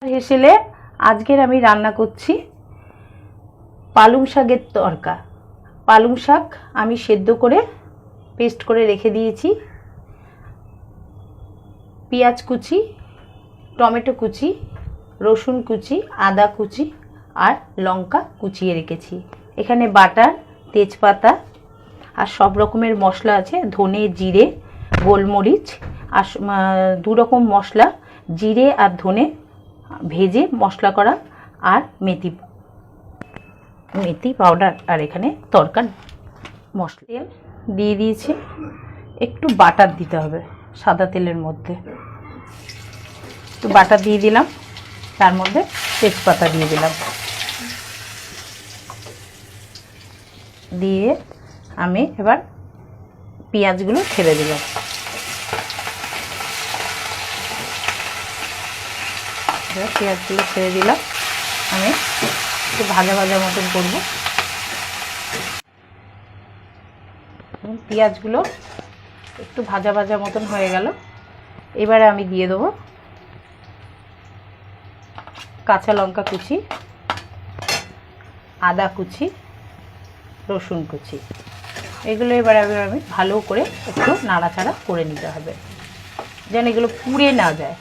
হেসেলে আজকের আমি রান্না করছি পালং শাকের তরকা। পালং শাক আমি সেদ্ধ করে পেস্ট করে রেখে দিয়েছি। পেঁয়াজ কুচি, টমেটো কুচি, রসুন কুচি, আদা কুচি আর লঙ্কা কুচিয়ে রেখেছি। এখানে বাটার, তেজপাতা আর সব রকমের মশলা আছে, ধনে, জিরে, গোলমরিচ আর দু রকম মশলা, জিরে আর ধনে ভেজে মশলা করা আর মেথি পাউডার আর এখানে তরকার মশলা। তেল দিয়ে দিয়েছি, একটু বাটার দিতে হবে সাদা তেলের মধ্যে। একটু বাটার দিয়ে দিলাম, তার মধ্যে তেজপাতা দিয়ে দিলাম, দিয়ে আমি এবার পেঁয়াজগুলো ছেড়ে দিলাম। পেঁয়াজগুলো ছেড়ে দিলাম, আমি একটু ভাজা ভাজা মতন করব। পেঁয়াজগুলো একটু ভাজা ভাজা মতন হয়ে গেল। এবারে আমি দিয়ে দেবো কাঁচা লঙ্কা কুচি, আদা কুচি, রসুন কুচি। এগুলো এবারে আমি ভালো করে একটু নাড়াচাড়া করে নিতে হবে, যেন এগুলো পুড়ে না যায়।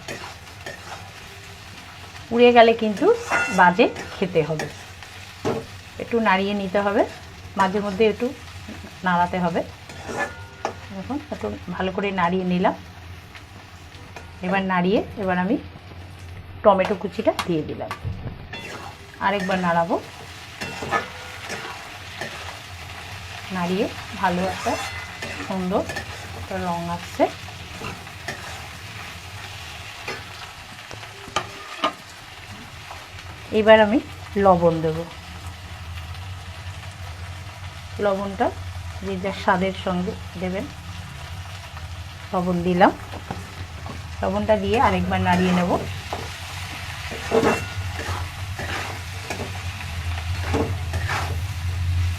পুড়ে গেলে কিন্তু বাজে খেতে হবে। একটু নাড়িয়ে নিতে হবে, মাঝে মধ্যে একটু নাড়াতে হবে। এখন একটু ভালো করে নাড়িয়ে নিলাম। এবার নাড়িয়ে এবার আমি টমেটো কুচিটা দিয়ে দিলাম, আরেকবার নাড়াবো। নাড়িয়ে ভালো একটা সুন্দর একটা রং আসছে। এবার আমি লবণ দেব। লবণটা যে যার স্বাদের সঙ্গে দেবেন। লবণ দিলাম, লবণটা দিয়ে আরেকবার নাড়িয়ে নেব।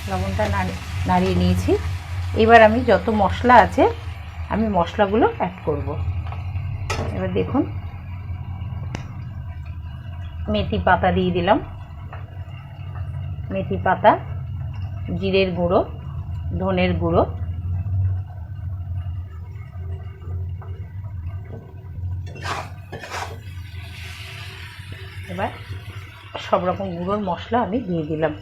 লবণটা নাড়িয়ে নিয়েছি। এবার আমি যত মশলা আছে আমি মশলাগুলো অ্যাড করব। এবার দেখুন, মেথি পাতা দিয়ে দিলাম, মেথি পাতা, জিরের গুঁড়ো, ধনের গুঁড়ো, এবার সব রকম গুঁড়োর মশলা আমি দিয়ে দিলাম।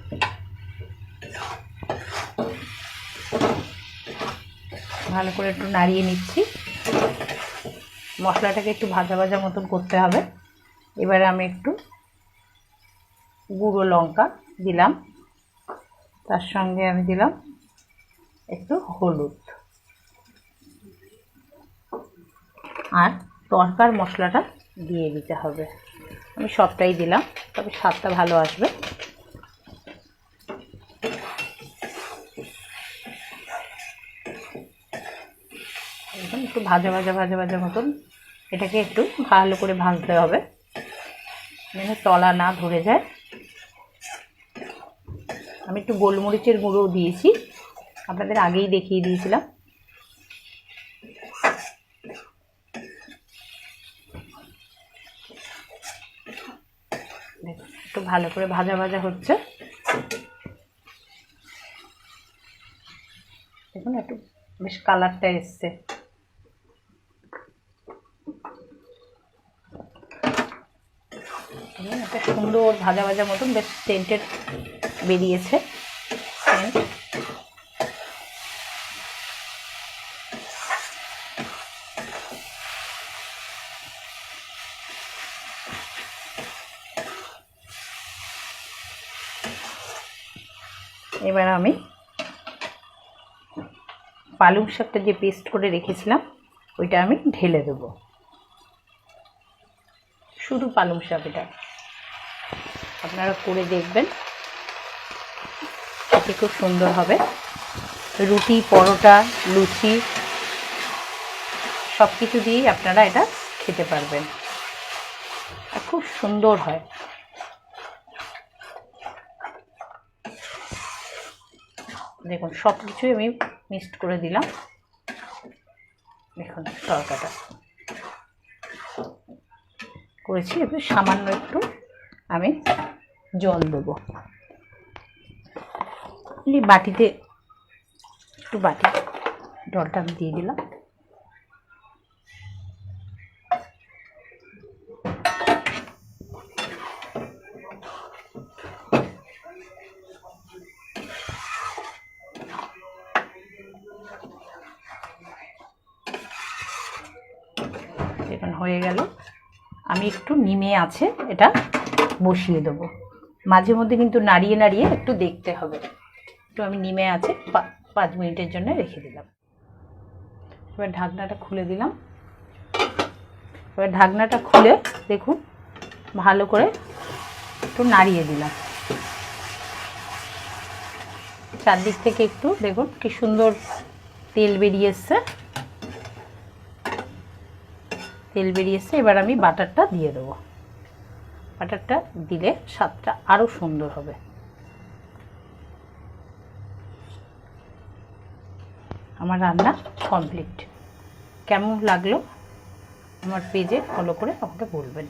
ভালো করে একটু নাড়িয়ে নিচ্ছি। মশলাটাকে একটু ভাজা ভাজা মতন করতে হবে। এবারে আমি একটু গুঁড়ো লঙ্কা দিলাম, তার সঙ্গে আমি দিলাম একটু হলুদ, আর তরকার মশলাটা দিয়ে দিতে হবে। আমি সবটাই দিলাম, তবে স্বাদটা ভালো আসবে। একটু ভাজা ভাজা ভাজা ভাজা মতন এটাকে একটু ভালো করে ভাজতে হবে, যেন তলা না ধরে যায়। আমি একটু গোলমরিচের গুঁড়ো দিয়েছি, আপনাদের আগেই দেখিয়ে দিয়েছিলাম। একটু ভালো করে ভাজা ভাজা হচ্ছে। দেখুন একটু বেশ কালারটা এসছে। একটা সুন্দর ভাজা ভাজা মতন বেশ সেন্টেড বেরিয়েছে। এবার আমি পালং শাকটা যে পেস্ট করে রেখেছিলাম ওইটা আমি ঢেলে দেব। শুধু পালং শাক, এটা আপনারা করে দেখবেন, খেতে খুব সুন্দর হবে। রুটি, পরোটা, লুচি সব কিছু দিয়েই আপনারা এটা খেতে পারবেন, আর খুব সুন্দর হয়। দেখুন সব কিছুই আমি মিক্সড করে দিলাম। দেখুন তরকাটা করেছি। এবার সামান্য একটু আমি জল দেবো, বাটিতে একটু বাটি জলটা আমি দিয়ে দিলাম। এখন হয়ে গেল। আমি একটু নিমে আছে এটা বসিয়ে দেবো। মাঝে মধ্যে কিন্তু নাড়িয়ে নাড়িয়ে একটু দেখতে হবে। একটু আমি নিমে আছে 5 মিনিটের জন্য রেখে দিলাম। এবার ঢাকনাটা খুলে দিলাম। এবার ঢাকনাটা খুলে দেখুন ভালো করে একটু নাড়িয়ে দিলাম। চারদিক থেকে একটু দেখুন কি সুন্দর তেল বেরিয়ে এসছে, তেল বেরিয়ে এসছে। এবার আমি বাটারটা দিয়ে দেবো। বাটারটা দিলে স্বাদটা আরও সুন্দর হবে। আমার রান্না কমপ্লিট। কেমন লাগলো আমার পেজে ফলো করে আমাকে বলবেন।